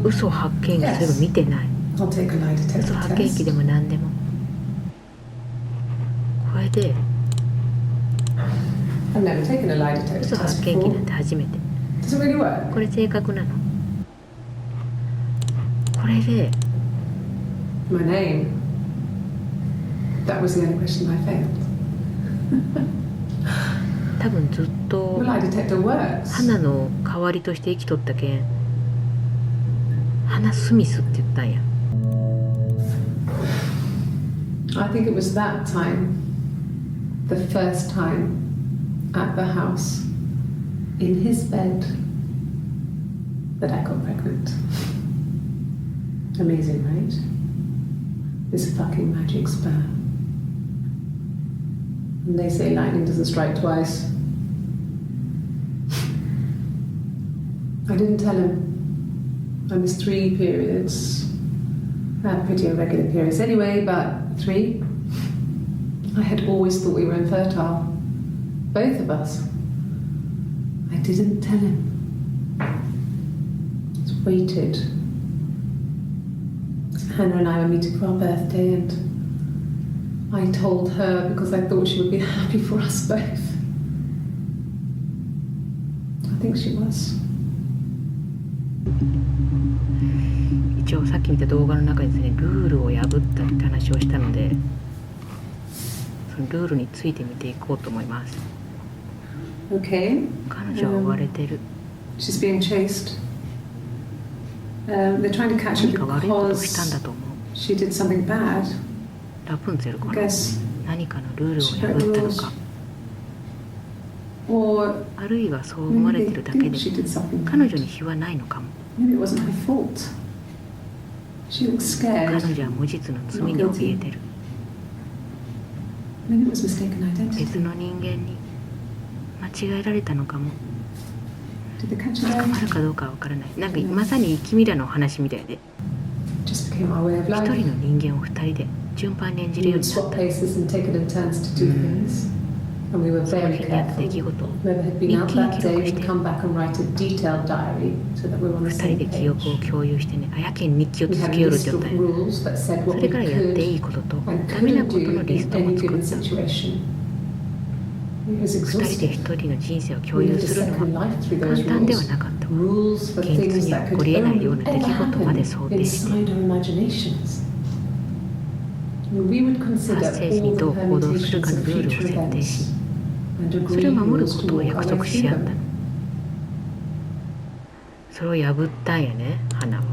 嘘発見器、そういえば見てない。嘘発見器でも何でもこれで嘘発見器なんて初めて。これ正確なの？これで多分ずっと花の代わりとして生きとったけん、花スミスって言ったんや。I think it was that time, the first time at the house, in his bed, that I got pregnant. Amazing, right? This fucking magic sperm. And they say lightning doesn't strike twice. I didn't tell him. I missed 3 periods. I had pretty irregular periods anyway, but 3. I had always thought we were infertile. Both of us. I didn't tell him. Just waited. Hannah and I were meeting for our birthday, and I told her because I thought she would be happy for us both. I think she was. 一応さっき見た動画の中でですね、ルールを破ったって話をしたので、そのルールについて見ていこうと思います。Okay. 彼女は追われてる。She's being chased. They're trying to catch her 何か悪いことをしたんだ because と思う。 she did something bad. ラプンツェルかな。 Guess. 何かのルールを破ったのか。 Or あるいはそう思われてるだけ maybe で she did something 彼 bad. 女に非はないのかも。 Maybe it wasn't her fault. She looks 彼 scared. 女は無実の罪に怯えてる。 Maybe it was mistaken identity. 別の人間に間違えられたのかも。 Did they catch 捕 her? まるかどうかは分からない。なんかまさに生きミラの話みたいで、 Just became our way of 一 life. 人の人間を2人で順番に演じる We よう would になっ swap た。 places and take it in turns to do things. And we were その very 日にあった出 careful. 来事を Whoever had 日 been out 記に that 記 day 録し would て、 come back and write a detailed diary so that we were on the 2人 same で記憶を page. 共有してね、あやけん日記を We 続 had け a よる list 状 of 態。 rules that said そ what れ we からやってい could いことと and ダメな couldn't こと do のリ in ストも any 作 given った。 situation. It was 2人で exhausting. 1人の人生を共 We 有 lived a するの second は life through 簡 those 単では rules. なかったわ。 Rules for 現 things 実には that 起こ could り得ないよう only な出 ever 来事まで happen 想定して、 inside our imaginations. We would consider 発生時に all どう the 行動する permutations かの of ルールを future 設定し、 events and それ agree を守る rules こ to とを walk 約 our 束 way し through 合ったの。 them. それを破ったんやね、花は。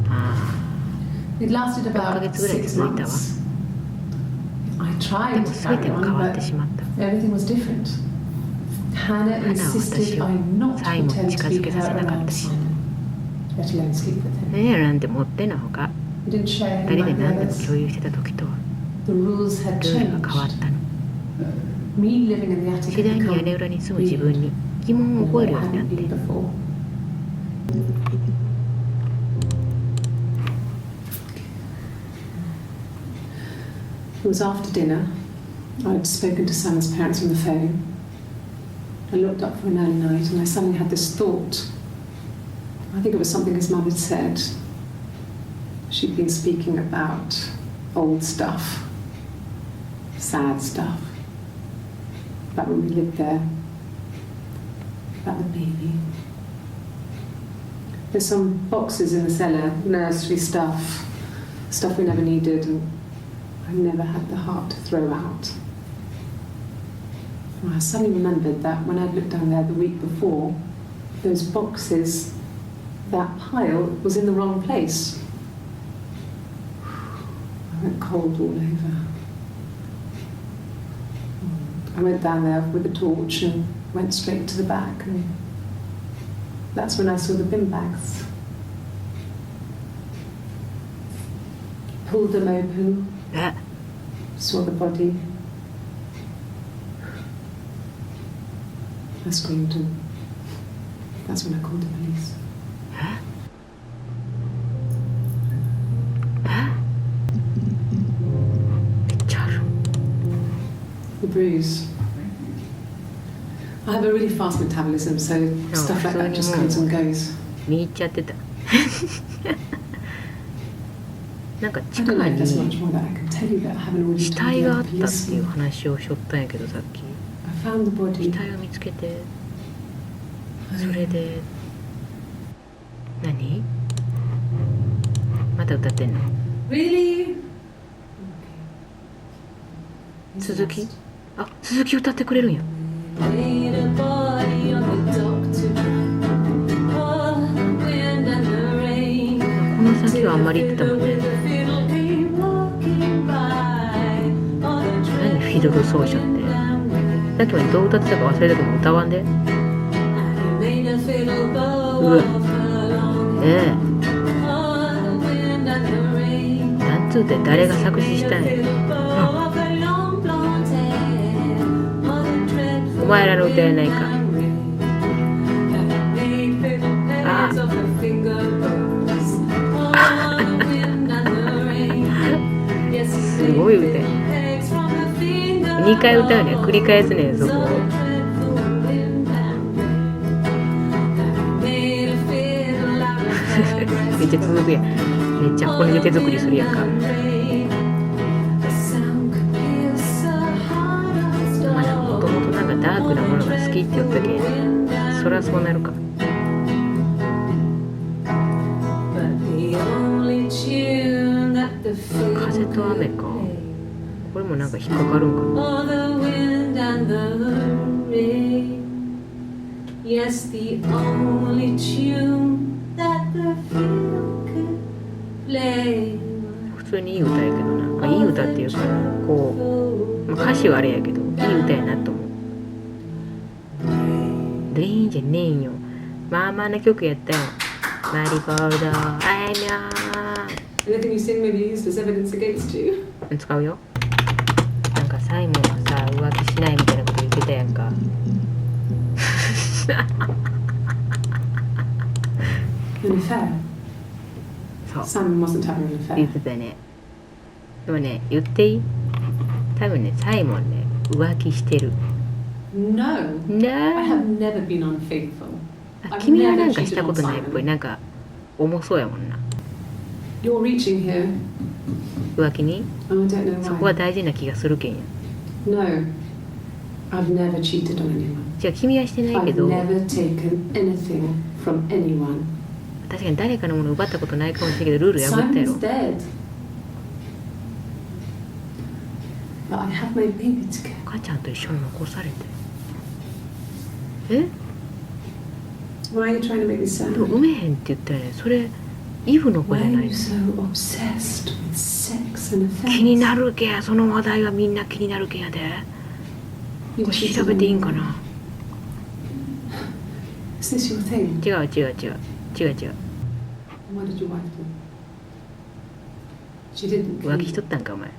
あ It lasted あ、6ヶ about 月ぐらい 6 続いたわ。 months. I で tried も to 全て carry は変 on, わって but しまった。 everything was different. Hannah 花は insisted 私を I not サイモンに pretend 近 to づ be け her させなかっ around たし、 Simon, let alone sleep with him. 何やらなんて持ってんのほか、 We didn't share 2 him 人で like the 何でも others. 共有してた時とは The rules had ルールが変わっ changed. たの。 Me living in the attic 次 had 第に屋 become 根裏に住む自分 weird に疑問 in を a 覚 way え it るようになっ hadn't て、 been before. It was after dinner. I'd spoken to Sam's parents on the phone. I looked up for an early night and I suddenly had this thought. I think it was something his mum had said. She'd been speaking about old stuff, sad stuff, about when we lived there, about the baby. There's some boxes in the cellar, nursery stuff, stuff we never needed and I never had the heart to throw out. And I suddenly remembered that when I'd looked down there the week before, those boxes, that pile was in the wrong place. I went cold all over. I went down there with a torch and went straight to the back, and that's when I saw the bin bags. Pulled them open, え、 saw the body. I screamed and that's when I called the police. めっちゃある。 The bruise. I have a really fast metabolism, so stuff like that just comes and goes. 見入っちゃってた。なんか I 地 don't 下 know if there's に much more that I can tell you, but I haven't already 死 told 体 you があ the ったっていう police. 話をしょったんやけど、さっき I found the 死 body. 体を見つけて、それで何また歌ってんの Really? 続きあ、続き歌ってくれるんや。この先はあんまり言ってたもんね。何フィドル奏者って。さっきまでどう歌ってたか忘れたけど歌わんで。うわなんつうて誰が作詞したんや。お前らの歌やないか。あすごい歌や。2回歌うね、繰り返すね、そこを。めっちゃ続くやん。めっちゃ骨で手作りするやんか。まあもともとなんかダークなものが好きって言ったけん、そりゃそうなるか。風と雨か。これもなんか引っかかるんかな。普通にいい歌やけどな、まあ、いい歌っていうかこう、まあ、歌詞はあれやけどいい歌やなと思う。レインじゃねえんよ。まあまあな曲やったよ。マリゴールドアイニャー。Anything you sing may be used as evidence against you. 使うよ。なんかサイモンはさ浮気しないみたいなこと言ってたやんか。An affair? そう Simon wasn't having an 言っ affair. てたね。でもね言っていい？多分ねサイモンね浮気してる。 No. I な have never been unfaithful. あ、君はなんかしたことないっぽい。なんか重そうやもんな。You're reaching here. 浮気に Oh, I don't know そこは why. 大事な気がするけんや。 No. I've never cheated on anyone. じゃあ君はしてないけ I've ど never taken anything from anyone. 確かに誰かのもの奪ったことないかもしれんけどルール破ったやろ。 Simon's dead. But I have my baby to care. 母ちゃんと一緒に残されてえ Why are you trying to make me でも sad? 産めへんって言ったよね。それイブの子 Why じゃ are ない you so obsessed with sex and 気に affairs? なるけや。その話題はみんな気になるけやで。 You これ cheated 調べていいん on か me. な。 Is this your thing? 違う違う違う違う違う。 What did your wife do? She didn't 浮 kill 気しと you. ったんかお前。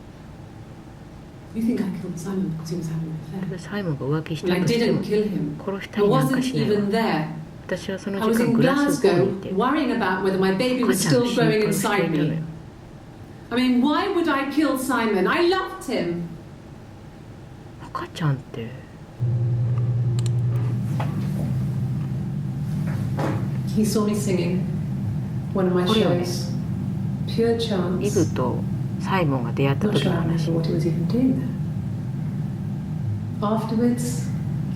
You think I killed Simon because he was having an affair? サイモンが浮気した Well, I としても didn't kill him. 殺した I りなんか wasn't しないわ。 even there. 私はその I 時 was 間 in グラスをこうに Glasgow いて worrying about whether my baby 赤 was ちゃんの still 心 growing 配をしてい inside たのよ me. I mean, why would I kill Simon? I loved him. 赤ちゃんって He saw me singing one of my これよね。 shows. Pure イ chance. ブとサイモンが出会った Not 時 sure の I 話。 remember what he was even doing there. Afterwards,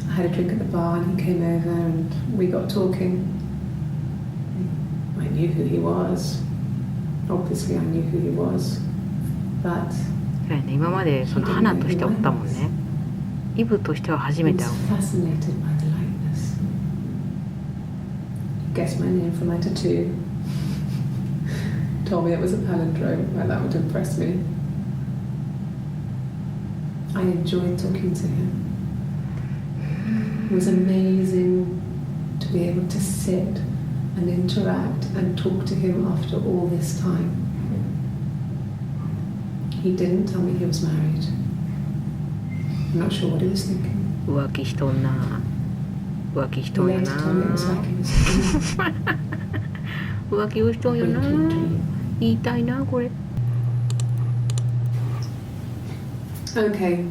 I had a drink at the bar and he came over and we got talking. I knew who he was. Obviously, I knew who he was. But そうやね、今までその花としておったもんね。イブとしては初 he め was て会う。 fascinated by the likeness. He guessed my name from my tattoo. Told me it was a palindrome, like that would impress me. I enjoyed talking to him. It was amazing to be able to sit and interact and talk to him after all this time. He didn't tell me he was married. I'm not sure what he was thinking. 浮気しとんな。浮気し He とんや later な。 told me it was like he was a 浮気をしとんやな。 waking dream. 言いたいなこれ。 Okay,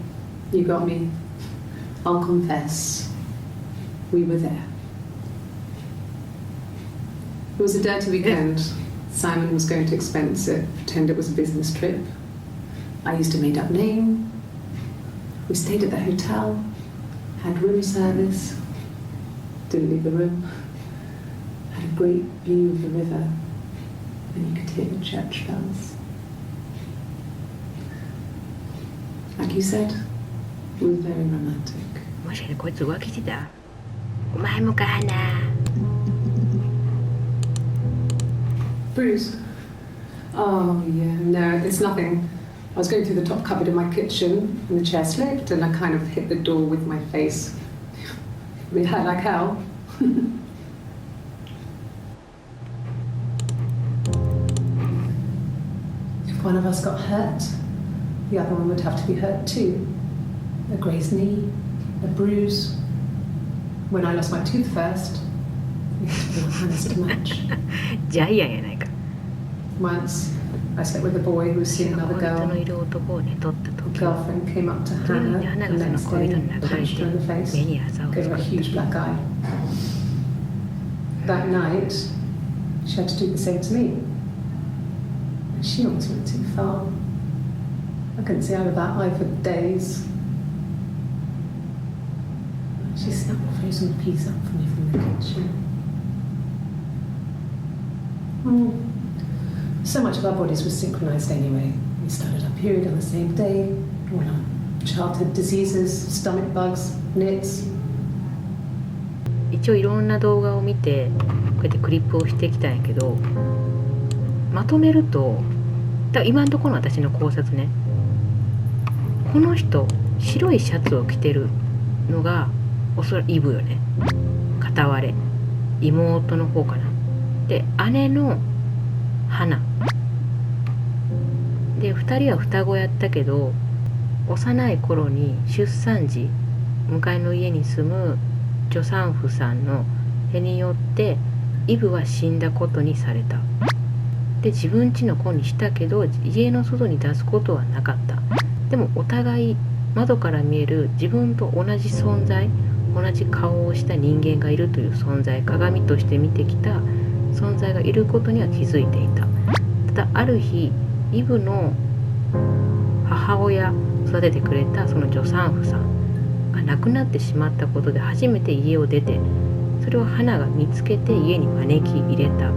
you got me. I'll confess. We were there. It was a dirty weekend. Simon was going to expense it, pretend it was a business trip. I used a made-up name. We stayed at the hotel, had room service, didn't leave the room, had a great view of the river, and you could hear the church bells. Like you said, it was very romantic. もしかしてこいつ浮気してた？お前もかな。Bruce? Oh, yeah, no, it's nothing. I was going through the top cupboard in my kitchen, and the chair slipped, and I kind of hit the door with my face. It hurt like hell. If one of us got hurt, the other one would have to be hurt too. A grazed knee, a bruise. When I lost my tooth first, we had to be honest to match. ジャイアンやないか。 Once, I slept with a boy who was seeing another 本当の girl. いる男を寝取った The 時、 girlfriend came up to 次 Hannah に花 the がその next 恋 day 人に and 抱かれ punched て her in the 目 face, に朝を gave 作 her っ a huge た。 black eye. That night, she had to do the same to me. She almost went too far. I couldn't see out of that eye for days. She snapped a frozen piece up for me from the kitchen. So much of our bodies was synchronized anyway. We started our period on the same day. All our childhood diseases, stomach bugs, nits. 一応いろんな動画を見てこうやってクリップをしてきたんやけど、まとめると、だから今のところの私の考察ね、この人白いシャツを着てるのがおそらくイブよね。片割れ妹の方かな。で姉の花で、2人は双子やったけど、幼い頃に出産時向かいの家に住む助産婦さんの手によってイブは死んだことにされた。で自分家の子にしたけど家の外に出すことはなかった。でもお互い窓から見える自分と同じ存在、同じ顔をした人間がいるという存在、鏡として見てきた存在がいることには気づいていた。ただある日イブの母親、育ててくれたその助産婦さんが亡くなってしまったことで初めて家を出て、それを花が見つけて家に招き入れた。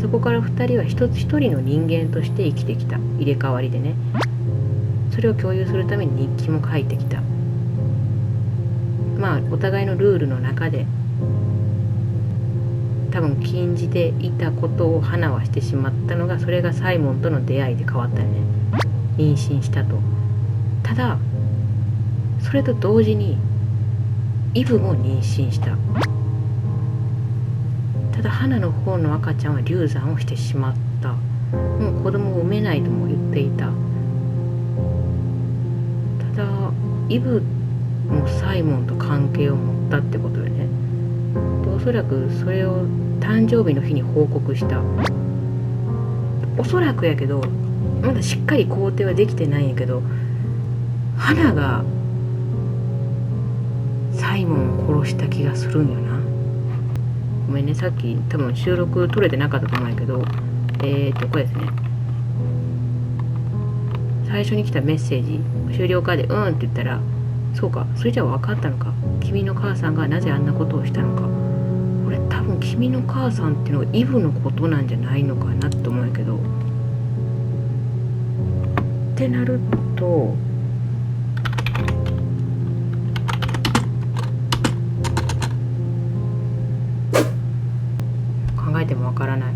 そこから2人は一つ一人の人間として生きてきた。入れ替わりでね。それを共有するために日記も書いてきた。まあお互いのルールの中で多分禁じていたことを花はしてしまったのが、それがサイモンとの出会いで変わったよね。妊娠したと。ただそれと同時にイブも妊娠した。ただ花の方の赤ちゃんは流産をしてしまった。もう子供を産めないとも言っていた。ただイブもサイモンと関係を持ったってことよね。でおそらくそれを誕生日の日に報告した。おそらくやけどまだしっかり肯定はできてないんやけど、花がサイモンを殺した気がするんよな。ごめんね、さっき多分収録取れてなかったと思うんやけど、これですね。最初に来たメッセージ終了かでうんって言ったら、そうか、それじゃ分かったのか。君の母さんがなぜあんなことをしたのか。これ多分君の母さんっていうのがイブのことなんじゃないのかなって思うんやけど、ってなると考えてもわからない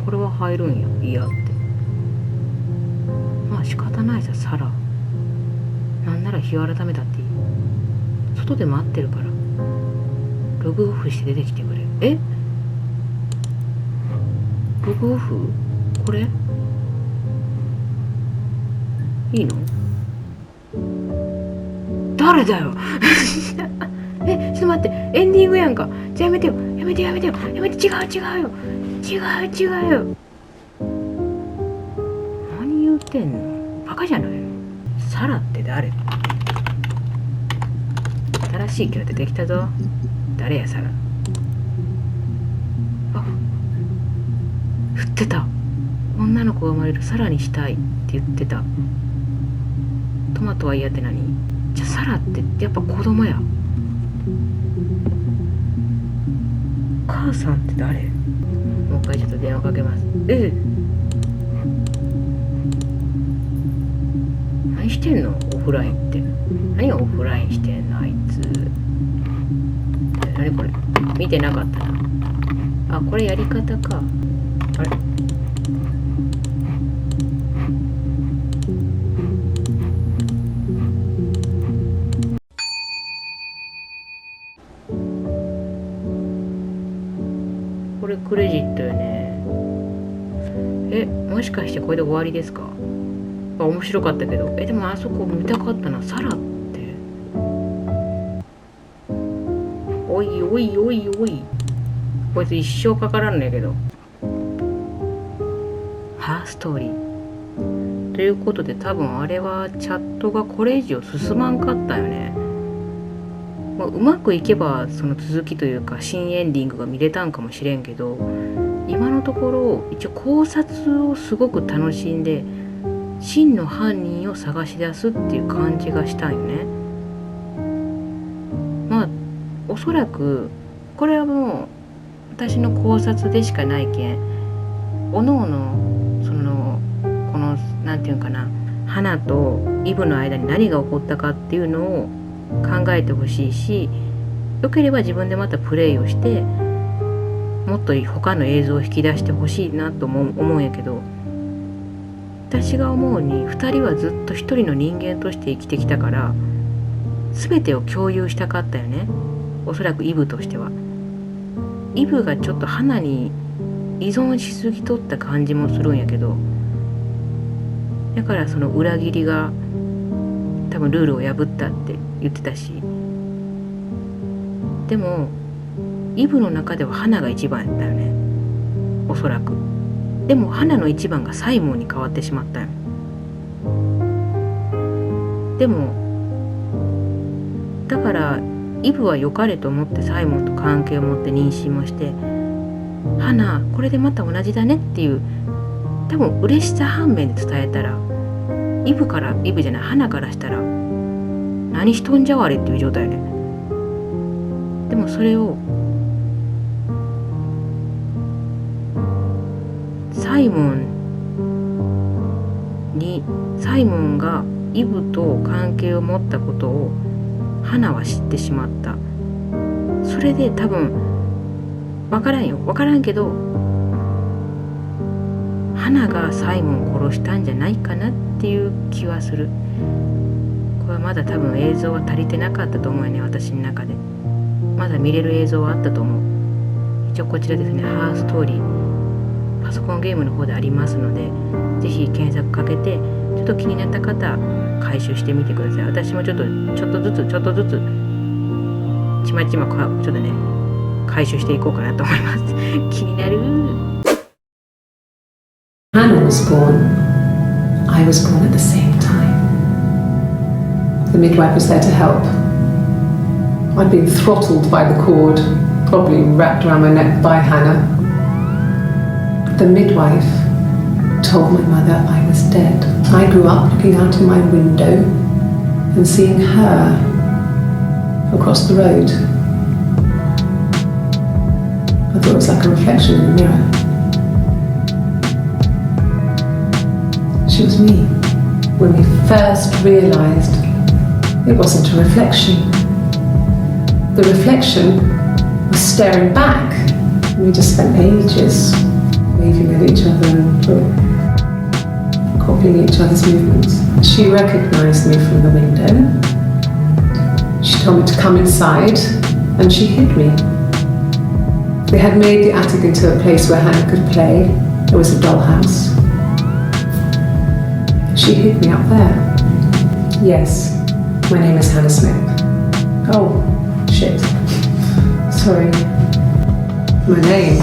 これは入るんや、いやって。まあ仕方ないさ、サラ。なんなら日を改めたっていい。外で待ってるから。ログオフして出てきてくれ。え？ログオフ？これ？いいの？誰だよえ、ちょっと待って、エンディングやんか。じゃあやめてよ、やめてよ、やめてよ、やめて、違うよ、違うよ。何言うてんの？バカじゃないの？サラって誰？新しいキャラ出てきたぞ。誰やサラ？あ、振ってた。女の子が生まれるサラにしたいって言ってた。トマトは嫌って何？じゃあサラってやっぱ子供や。母さんって誰？もう一回ちょっと電話かけます。何してんの？オフラインって何がオフラインしてんのあいつ。何これ見てなかったな。あ、これやり方か。あれこれクレジットよね。もしかしてこれで終わりですか？面白かったけど。でもあそこ見たかったな。サラって。おいおいおいおい。こいつ一生かからんねんけど。HERSTORY。ということで多分あれはチャットがこれ以上進まんかったよね。うまくいけばその続きというか新エンディングが見れたんかもしれんけど、今のところ一応考察をすごく楽しんで真の犯人を探し出すっていう感じがしたんよね。おそらくこれはもう私の考察でしかないけん、おのおのこのなんていうかな、花とイブの間に何が起こったかっていうのを考えてほしいし、よければ自分でまたプレイをしてもっと他の映像を引き出してほしいなと思うんやけど、私が思うに2人はずっと一人の人間として生きてきたから全てを共有したかったよね。おそらくイブとしては。イブがちょっと花に依存しすぎとった感じもするんやけど、だからその裏切りが多分ルールを破ったって言ってたし、でもイブの中では花が一番やったよね、おそらく。でも花の一番がサイモンに変わってしまったよ。でもだからイブは良かれと思ってサイモンと関係を持って妊娠もして、花これでまた同じだねっていう多分嬉しさ反面で伝えたら、花からしたら何しとんじゃわれっていう状態ね。でもそれをサイモンがイブと関係を持ったことを花は知ってしまった。それで多分分からんけど花がサイモンを殺したんじゃないかなっていう気はする。これはまだ多分映像は足りてなかったと思うよね、私の中で。まだ見れる映像はあったと思う。一応こちらですね、HERSTORYパソコンゲームの方でありますので、ぜひ検索かけてちょっと気になった方回収してみてください。私もちょっとずつちまちまちょっとね回収していこうかなと思います気になる。Hannah was born. I was born at the same time. The midwife was there to help. I'd been throttled by the cord, probably wrapped around my neck by Hannah. The midwife told my mother I was dead. I grew up looking out of my window and seeing her across the road. I thought it was like a reflection in the mirror. She was me. When we first realised it wasn't a reflection. The reflection was staring back. We just spent ages waving at each other and copying each other's movements. She recognised me from the window. She told me to come inside and she hid me. They had made the attic into a place where Hannah could play. It was a dollhouse. She hid me up there. Yes, my name is Hannah Smith. Oh, shit. Sorry. My name.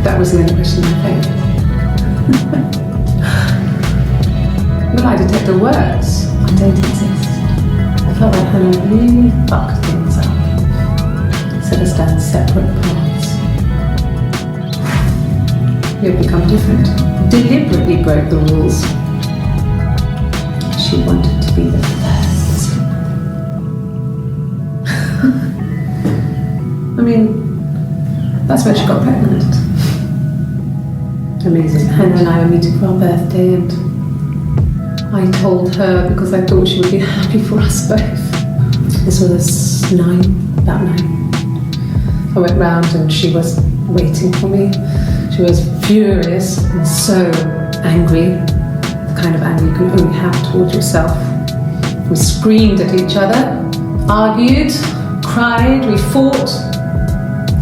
That was the only question I paid. Look lie detector works. I don't exist. I felt like Hannah really fucked things up. Set us down separate paths. We had become different. Deliberately broke the rules. She wanted to be the first to sleep with him. I mean, that's when she got pregnant. Amazing. Hannah and I were meeting for our birthday, and I told her because I thought she would be happy for us both. This was about 9. I went round and she was waiting for me. She was furious and so angry, the kind of anger you can only have towards yourself. We screamed at each other, argued, cried, we fought.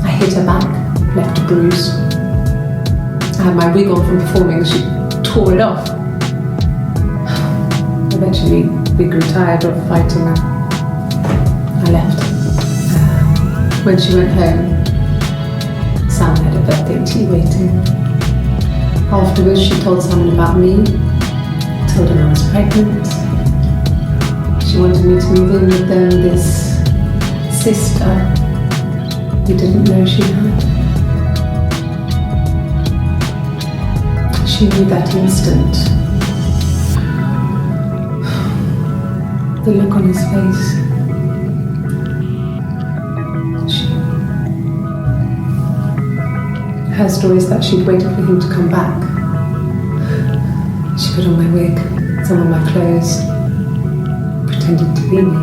I hit her back, left a bruise. I had my wig on from performing and she tore it off. Eventually, we grew tired of fighting and I left. When she went home, Sam had a birthday tea waiting. Afterwards, she told Simon about me, told him I was pregnant. She wanted me to move in with them, this sister he didn't know she had. She knew that instant. The look on his face. Her story is that she'd waited for him to come back. She put on my wig, some of my clothes, pretended to be me.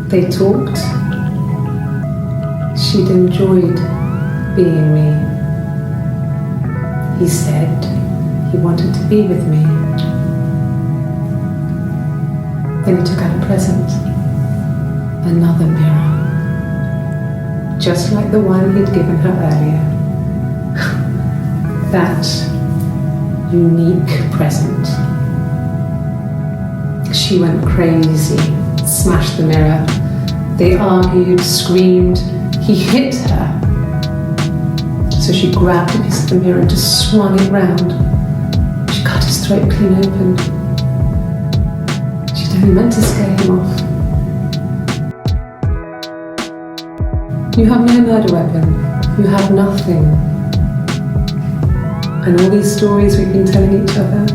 They talked. She'd enjoyed being me. He said he wanted to be with me. Then he took out a present, another mirror, just like the one he'd given her earlier. That unique present. She went crazy, smashed the mirror. They argued, screamed. He hit her. So she grabbed a piece of the mirror and just swung it round. She cut his throat clean open. She'd only meant to scare him off. You have no murder weapon. You have nothing. And all these stories we've been telling each other,